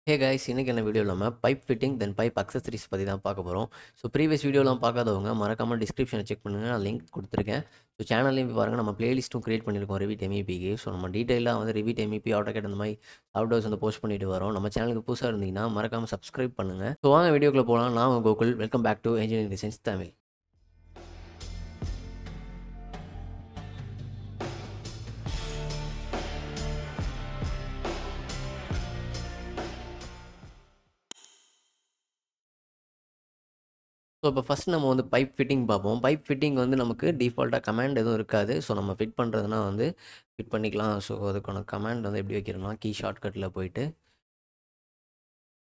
Hey guys, இன்னைக்கு என்ன video இல்லாமல் பைப் ஃபிட்டிங் தென் பைப் அக்சசரிஸ் பற்றி தான் பார்க்க போகிறோம். ஸோ ப்ரீவியஸ் வீடியோலாம் பார்க்காதவங்க மறக்காமல் டிஸ்கிரிப்ஷனை செக் பண்ணுங்கள், நான் லிங்க் கொடுத்துருக்கேன். ஸோ சேனல்லையும் போய் பாருங்கள், நம்ம பிளேலிஸ்ட்டும் கிரியேட் பண்ணியிருக்கோம் ரிவிட் எம்இபிக்கு. ஸோ நம்ம டீட்டெயிலாக வந்து ரிவிட் எம்இபி ஆட்டோகேட் அந்த மாதிரி சாஃப்ட்வேர்ஸ் வந்து போஸ்ட் பண்ணிட்டு வரோம். நம்ம சேனலுக்கு புதுசாக இருந்தீங்கன்னா மறக்காமல் சப்ஸ்கிரைப் பண்ணுங்கள். ஸோ வாங்க வீடியோக்குள்ளே போகலாம். நான் உங்கள் Gokul. Welcome back to engineering designs Tamil. So இப்போ ஃபஸ்ட் நம்ம வந்து பைப் ஃபிட்டிங் பார்ப்போம். பைப் ஃபிட்டிங் வந்து நமக்கு டிஃபால்ட்டாக கமாண்ட் எதுவும் இருக்காது. ஸோ நம்ம ஃபிட் பண்ணுறதுனா வந்து ஃபிட் பண்ணிக்கலாம். ஸோ அதுக்கான கமாண்ட் வந்து எப்படி வைக்கிறோம்னா, கீ ஷார்ட்கட்டில் போயிட்டு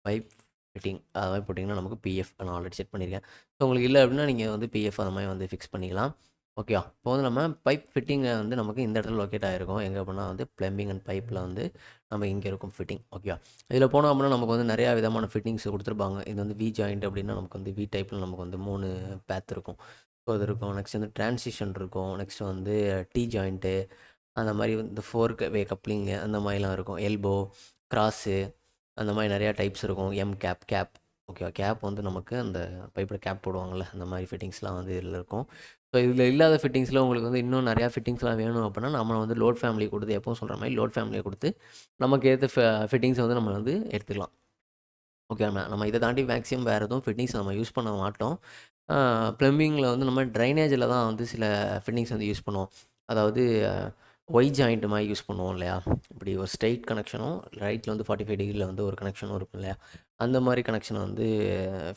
பைப் ஃபிட்டிங் அது மாதிரி போட்டிங்கன்னா நமக்கு பிஎஃப் நான் ஆல்ரெடி செட் பண்ணியிருக்கேன். ஸோ உங்களுக்கு இல்லை அப்படின்னா நீங்கள் வந்து பிஎஃப் அந்த மாதிரி வந்து ஃபிக்ஸ் பண்ணிக்கலாம். ஓகேவா? இப்போ வந்து நம்ம பைப் ஃபிட்டிங்கை வந்து நமக்கு இந்த இடத்துல லொக்கேட் ஆகிருக்கும். எங்கே அப்படின்னா வந்து ப்ளம்பிங் அண்ட் பைப்பில் வந்து நம்ம இங்கே இருக்கும் ஃபிட்டிங். ஓகேவா? இதில் போனோம் அப்படின்னா நமக்கு வந்து நிறையா விதமான ஃபிட்டிங்ஸ் கொடுத்துருப்பாங்க. இது வந்து வி ஜாயிண்ட் அப்படின்னா நமக்கு வந்து வி டைப்பில் நமக்கு வந்து 3 பேத் இருக்கும். ஸோ அது இருக்கும். நெக்ஸ்ட் வந்து டிரான்சிஷன் இருக்கும். நெக்ஸ்ட் வந்து டி ஜாயிண்ட்டு அந்த மாதிரி வந்து ஃபோர்க் வே கப்ளிங்கு அந்த மாதிரிலாம் இருக்கும். எல்போ, கிராஸு அந்த மாதிரி நிறையா டைப்ஸ் இருக்கும். கேப் ஓகேவா? கேப் வந்து நமக்கு அந்த பைப்பில் கேப் போடுவாங்கள்ல, அந்த மாதிரி ஃபிட்டிங்ஸ்லாம் வந்து இதில் இருக்கும். ஸோ இதில் இல்லாத ஃபிட்டிங்ஸில் உங்களுக்கு வந்து இன்னும் நிறையா ஃபிட்டிங்ஸ்லாம் வேணும் அப்படின்னா நம்ம வந்து லோட் ஃபேமிலி கொடுத்து, எப்பவும் சொல்கிற மாதிரி லோட் ஃபேமிலியை கொடுத்து நமக்கு ஏற்ற ஃபிட்டிங்ஸை வந்து நம்ம வந்து எடுத்துக்கலாம். ஓகே, நம்ம இதை தாண்டி மேக்ஸிமம் வேறு எதுவும் ஃபிட்டிங்ஸ் நம்ம யூஸ் பண்ண மாட்டோம். ப்ளம்பிங்கில் வந்து நம்ம ட்ரைனேஜில் தான் வந்து சில ஃபிட்டிங்ஸ் வந்து யூஸ் பண்ணுவோம். அதாவது ஒய் ஜாயிண்ட் மாதிரி யூஸ் பண்ணுவோம் இல்லையா? இப்படி ஒரு ஸ்ட்ரெயிட் கனெக்ஷனும் ரைட்டில் வந்து 45 டிகிரியில் வந்து ஒரு கனெக்ஷனும் இருக்கும் இல்லையா? அந்த மாதிரி கனெக்ஷனை வந்து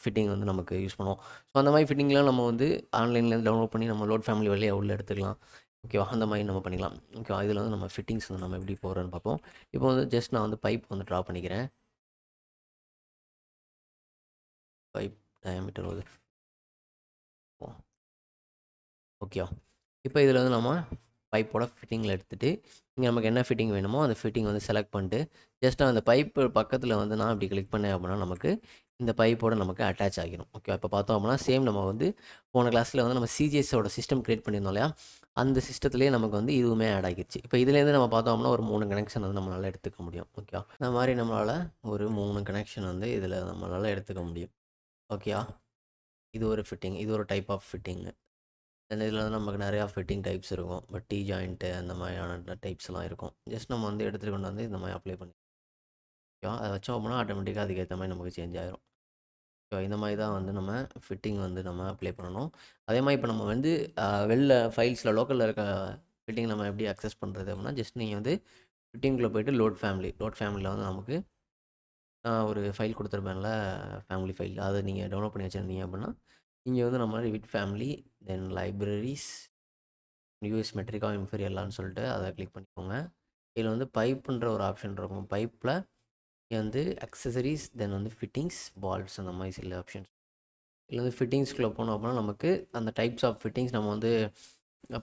ஃபிட்டிங் வந்து நமக்கு யூஸ் பண்ணுவோம். ஸோ அந்த மாதிரி ஃபிட்டிங்லாம் நம்ம வந்து ஆன்லைன்லேருந்து டவுன்லோட் பண்ணி நம்ம லோட் ஃபேமிலி வழியாக உள்ளே எடுத்துக்கலாம். ஓகேவா? அந்த மாதிரி நம்ம பண்ணிக்கலாம். ஓகேவா? இதில் வந்து நம்ம ஃபிட்டிங்ஸ் வந்து நம்ம எப்படி போகிறோன்னு பார்ப்போம். இப்போ வந்து ஜஸ்ட் நான் வந்து பைப் வந்து ட்ரா பண்ணிக்கிறேன். பைப் டயாமீட்டர் வந்து ஓகேவா? இப்போ இதில் வந்து நம்ம பைப்போட ஃபிட்டிங்கில் எடுத்துகிட்டு இங்கே நமக்கு என்ன ஃபிட்டிங் வேணுமோ அந்த ஃபிட்டிங் வந்து செலக்ட் பண்ணிட்டு ஜஸ்ட் அந்த பைப்பு பக்கத்தில் வந்து நான் இப்படி கிளிக் பண்ணேன் அப்படின்னா நமக்கு இந்த பைப்போட நமக்கு அட்டாச் ஆகிடும். ஓகே, இப்போ பார்த்தோம் அப்படின்னா சேம் நம்ம வந்து போன கிளாஸில் வந்து நம்ம சிஜிஎஸோட சிஸ்டம் க்ரியேட் பண்ணியிருந்தோம் இல்லையா? அந்த சிஸ்டத்துலேயே நமக்கு வந்து இதுவுமே ஆட் ஆகிடுச்சு. இப்போ இதுலேருந்து நம்ம பார்த்தோம் அப்படின்னா ஒரு 3 கனெக்ஷன் வந்து நம்மளால் எடுத்துக்க முடியும். ஓகேவா? இந்த மாதிரி நம்மளால் ஒரு 3 கனெக்ஷன் வந்து இதில் நம்மளால் எடுத்துக்க முடியும். ஓகேவா? இது ஒரு ஃபிட்டிங், இது ஒரு டைப் ஆஃப் ஃபிட்டிங்கு. தென் இதில் வந்து நமக்கு நிறையா ஃபிட்டிங் டைப்ஸ் இருக்கும். பட் டி ஜாயிண்ட்டு அந்த மாதிரியான டைப்ஸ்லாம் இருக்கும். ஜஸ்ட் நம்ம வந்து எடுத்துகிட்டு கொண்டு வந்து இந்த மாதிரி அப்ளை பண்ணிக்கலாம். அதை வச்சோம் அப்படின்னா ஆட்டோமேட்டிக்காக அதுக்கேற்ற மாதிரி நமக்கு சேஞ்ச் ஆகிரும். ஓகேவா? இந்த மாதிரி தான் வந்து நம்ம ஃபிட்டிங் வந்து நம்ம அப்ளை பண்ணணும். அதே மாதிரி இப்போ நம்ம வந்து வெளில ஃபைல்ஸில் லோக்கலில் இருக்க ஃபிட்டிங் நம்ம எப்படி அக்சஸ் பண்ணுறது அப்படின்னா ஜஸ்ட் நீங்கள் வந்து ஃபிட்டிங்குள்ளே போய்ட்டு லோட் ஃபேமிலியில் வந்து நமக்கு ஒரு ஃபைல் கொடுத்துருப்பேன்ல, ஃபேமிலி ஃபைல், அதை நீங்கள் டவுன்லோட் பண்ணி வச்சுருந்தீங்க அப்படின்னா இங்கே வந்து நம்ம Revit family then libraries US metric இன்ஃபீரியர்லான்னு சொல்லிட்டு அதை கிளிக் பண்ணிக்கோங்க. இதில் வந்து பைப்புன்ற ஒரு ஆப்ஷன் இருக்கும். பைப்பில் வந்து அக்சசரிஸ் தென் வந்து ஃபிட்டிங்ஸ் வால்வ்ஸ் அந்த மாதிரி சில ஆப்ஷன்ஸ். இதில் வந்து ஃபிட்டிங்ஸ்குள்ளே போனோம் அப்படின்னா நமக்கு அந்த டைப்ஸ் ஆஃப் ஃபிட்டிங்ஸ் நம்ம வந்து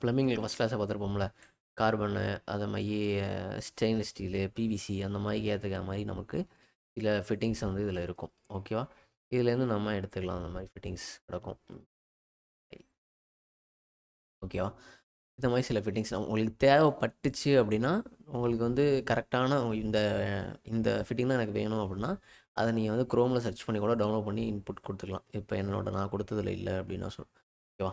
ப்ளம்பிங்கில் ஃபஸ்ட் கிளாஸை பார்த்துருப்போம்ல, கார்பனு அது மாதிரி ஸ்டெயின்லெஸ் ஸ்டீலு பிவிசி அந்த மாதிரி ஏற்றுக்கிற மாதிரி நமக்கு சில ஃபிட்டிங்ஸ் வந்து இதில் இருக்கும். ஓகேவா? இதுலேருந்து நம்ம எடுத்துக்கலாம். அந்த மாதிரி ஃபிட்டிங்ஸ் கிடக்கும். ஓகேவா? இந்த மாதிரி சில ஃபிட்டிங்ஸ் உங்களுக்கு தேவைப்பட்டுச்சு அப்படின்னா உங்களுக்கு வந்து கரெக்டான இந்த இந்த ஃபிட்டிங் தான் எனக்கு வேணும் அப்படின்னா அதை நீங்கள் வந்து குரோமில் சர்ச் பண்ணி கூட டவுன்லோட் பண்ணி இன்புட் கொடுத்துக்கலாம். இப்போ நான் கொடுத்ததில் இல்லை அப்படின்னா ஓகேவா?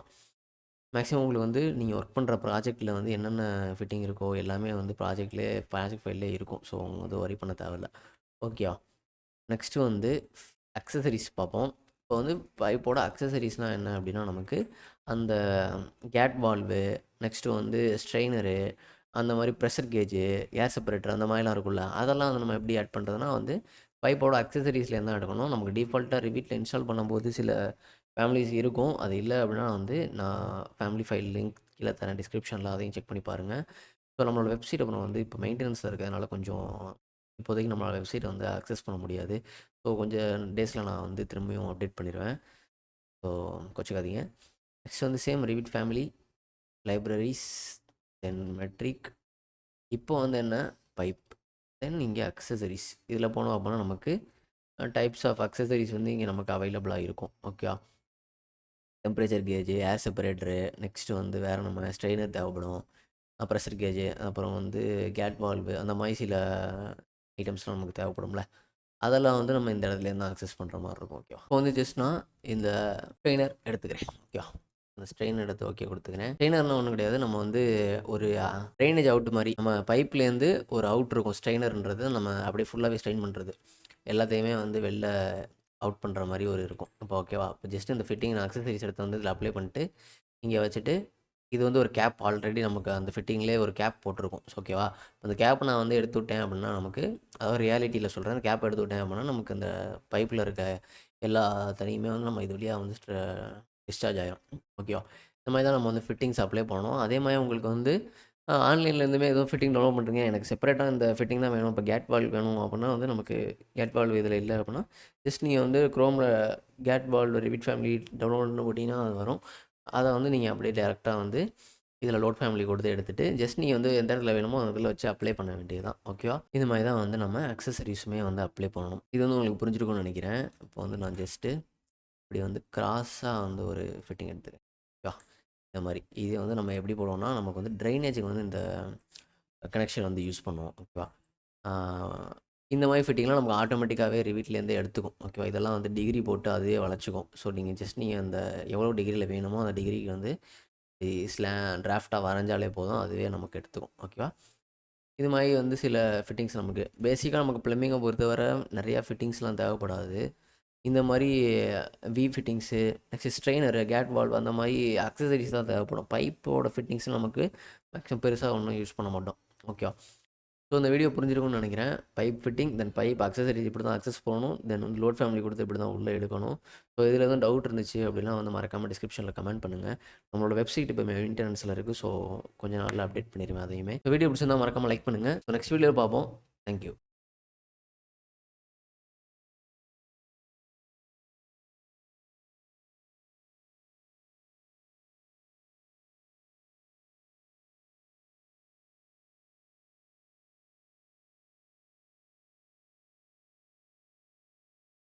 மேக்ஸிமம் உங்களுக்கு வந்து நீங்கள் ஒர்க் பண்ணுற ப்ராஜெக்ட்டில் வந்து என்னென்ன ஃபிட்டிங் இருக்கோ எல்லாமே வந்து ப்ராஜெக்ட் ஃபைல்லே இருக்கும். ஸோ அவங்க வந்து ஒரி பண்ண தேவையில்லை. ஓகேவா? நெக்ஸ்ட்டு வந்து அக்சசரிஸ் பார்ப்போம். இப்போ வந்து பைப்போட அக்சசரிஸ்னால் என்ன அப்படின்னா நமக்கு அந்த கேட் வால்வு, நெக்ஸ்ட்டு வந்து ஸ்ட்ரெயினரு, அந்த மாதிரி ப்ரெஷர் கேஜு, ஏர் செப்பரேட்டர் அந்த மாதிரிலாம் இருக்குல்ல, அதெல்லாம் வந்து நம்ம எப்படி ஆட் பண்ணுறதுனா வந்து பைப்போட அக்சசரிஸில் என்ன எடுக்கணும். நமக்கு டிஃபால்ட்டாக ரிவிட்டில் இன்ஸ்டால் பண்ணும்போது சில ஃபேமிலிஸ் இருக்கும். அது இல்லை அப்படின்னா வந்து நான் ஃபேமிலி ஃபைல் லிங்க் கீழே தரேன் டிஸ்கிரிப்ஷனில், அதையும் செக் பண்ணி பாருங்கள். ஸோ நம்மளோட வெப்சைட் அப்புறம் வந்து இப்போ மெயின்டெனன்ஸில் இருக்கிறதுனால கொஞ்சம் இப்போதைக்கு நம்மளோட வெப்சைட் வந்து அக்சஸ் பண்ண முடியாது. ஸோ கொஞ்சம் டேஸில் நான் வந்து திரும்பியும் அப்டேட் பண்ணிடுவேன். ஸோ கோச்சிக்காதீங்க. நெக்ஸ்ட் வந்து சேம் ரிவிட் ஃபேமிலி, லைப்ரரிஸ், தென் மெட்ரிக், இப்போ வந்து என்ன பைப், தென் இங்கே அக்சசரிஸ். இதில் போனோம் அப்படின்னா நமக்கு டைப்ஸ் ஆஃப் அக்சசரிஸ் வந்து இங்கே நமக்கு அவைலபிளாக இருக்கும். ஓகே, டெம்பரேச்சர் கேஜு, ஏர் செப்பரேட்டரு, நெக்ஸ்ட்டு வந்து வேறு நம்ம ஸ்ட்ரெயினர் தேவைப்படும், ப்ரெஷர் கேஜு, அப்புறம் வந்து கேட் வால்வு, அந்த மாதிரி சில ஐட்டம்ஸ்லாம் நமக்கு தேவைப்படும்ல. அதெல்லாம் வந்து நம்ம இந்த இடத்துலேருந்து ஆக்சஸ் பண்ணுற மாதிரி இருக்கும். ஓகேவா? இப்போ வந்து ஜஸ்ட் நான் இந்த ஸ்ட்ரெயினர் எடுத்துக்கிறேன். ஓகேவா? அந்த ஸ்ட்ரெயினர் எடுத்து ஓகே கொடுத்துக்கிறேன். ஸ்ட்ரெயினர்னா ஒன்றும் கிடையாது. நம்ம வந்து ஒரு ட்ரைனேஜ் அவுட் மாதிரி நம்ம பைப்லேருந்து ஒரு அவுட் இருக்கும். ஸ்ட்ரெயினர்ன்றது நம்ம அப்படியே ஃபுல்லாகவே ஸ்ட்ரெயின் பண்ணுறது. எல்லாத்தையுமே வந்து வெளில அவுட் பண்ணுற மாதிரி ஒரு இருக்கும். இப்போ ஓகேவா? இப்போ ஜஸ்ட் இந்த ஃபிட்டிங் நான் அக்சசரிஸ் எடுத்து வந்து இதில் அப்ளை பண்ணிட்டு இங்கே வச்சுட்டு இது வந்து ஒரு கேப் ஆல்ரெடி நமக்கு அந்த ஃபிட்டிங்லேயே ஒரு கேப் போட்டிருக்கும். ஸோ ஓகேவா? அந்த கேப் நான் வந்து எடுத்து விட்டேன் அப்படின்னா நமக்கு அதாவது ரியாலிட்டியில் சொல்கிறேன். அந்த கேப் எடுத்து விட்டேன் அப்படின்னா நமக்கு அந்த பைப்பில் இருக்க எல்லா தண்ணியுமே வந்து நம்ம இது வழியாக வந்து டிஸ்சார்ஜ் ஆகிரும். ஓகேவா? இந்த மாதிரி தான் நம்ம வந்து ஃபிட்டிங்ஸ் அப்ளை பண்ணணும். அதே மாதிரி உங்களுக்கு வந்து ஆன்லைன்லேருந்துமே ஏதோ ஃபிட்டிங் டவுன்லோட் பண்ணுறீங்க. எனக்கு செப்பரேட்டாக இந்த ஃபிட்டிங் தான் வேணும். இப்போ கேட் வால்வ் வேணும் அப்படின்னா வந்து நமக்கு கேட் வால்வ் இதில் இல்லை அப்படின்னா ஜஸ்ட் நீங்கள் வந்து குரோமில் கேட் வால்வ் ரிவிட் ஃபேமிலி டவுன்லோட்னு போட்டிங்கன்னா அது வரும். அதை வந்து நீங்கள் அப்படியே டேரெக்டாக வந்து இதில் லோட் ஃபேமிலி கொடுத்து எடுத்துகிட்டு ஜஸ்ட் நீங்கள் வந்து எந்த இடத்துல வேணுமோ அந்த இடத்துல வச்சு அப்ளை பண்ண வேண்டியது தான். ஓகேவா? இது மாதிரி தான் வந்து நம்ம அக்சசரிஸுமே வந்து அப்ளை பண்ணணும். இது வந்து உங்களுக்கு புரிஞ்சிருக்கும்னு நினைக்கிறேன். இப்போ வந்து நான் ஜஸ்ட்டு இப்படி வந்து கிராஸாக வந்து ஒரு ஃபிட்டிங் எடுத்துக்கிறேன். ஓகேவா? இந்த மாதிரி இது வந்து நம்ம எப்படி போடுவோம்னா நமக்கு வந்து ட்ரைனேஜுக்கு வந்து இந்த கனெக்ஷன் வந்து யூஸ் பண்ணுவோம். ஓகேவா? இந்த மாதிரி ஃபிட்டிங்லாம் நமக்கு ஆட்டோமேட்டிக்காகவே ரிவீட்லேருந்து எடுத்துக்கும். ஓகேவா? இதெல்லாம் வந்து டிகிரி போட்டு அதுவே வளைச்சிக்கும். ஸோ நீங்கள் ஜஸ்ட் நீங்கள் அந்த எவ்வளோ டிகிரியில் வேணுமோ அந்த டிகிரிக்கு வந்து டிராஃப்டாக வரைஞ்சாலே போதும். அதுவே நமக்கு எடுத்துக்கும். ஓகேவா? இது மாதிரி வந்து சில ஃபிட்டிங்ஸ் நமக்கு பேசிக்காக நமக்கு ப்ளம்பிங்கை பொறுத்தவரை நிறையா ஃபிட்டிங்ஸ்லாம் தேவைப்படாது. இந்த மாதிரி fittings, next strainer, gate valve அந்த மாதிரி அக்சசரிஸ் தான் தேவைப்படும். பைப்போட ஃபிட்டிங்ஸ் நமக்கு மேக்ஸிமம் பெருசாக ஒன்றும் யூஸ் பண்ண மாட்டோம். ஓகேவா? ஸோ இந்த வீடியோ புரிஞ்சிருக்கும்னு நினைக்கிறேன். பைப் ஃபிட்டிங், தென் பைப் அக்சசரிஸ் இப்படி தான் அக்சஸ் பண்ணணும். தென் வந்து லோட் ஃபேமிலி கொடுத்து இப்படி தான் உள்ளே எடுக்கணும். ஸோ இதில் எதுவும் டவுட் இருந்துச்சு அப்படின்னா வந்து மறக்காமல் டிஸ்கிரிப்ஷனில் கமெண்ட் பண்ணுங்கள். நம்மளோட வெப்சைட் இப்போ மெயின்டெனன்ஸில் இருக்குது. ஸோ கொஞ்சம் நாளில் அப்டேட் பண்ணிடுவேன் அதையுமே. இந்த வீடியோ பிடிச்சிருந்தா மறக்காமல் லைக் பண்ணுங்கள். ஸோ நெக்ஸ்ட் வீடியோவில் பார்ப்போம். தேங்க்யூ.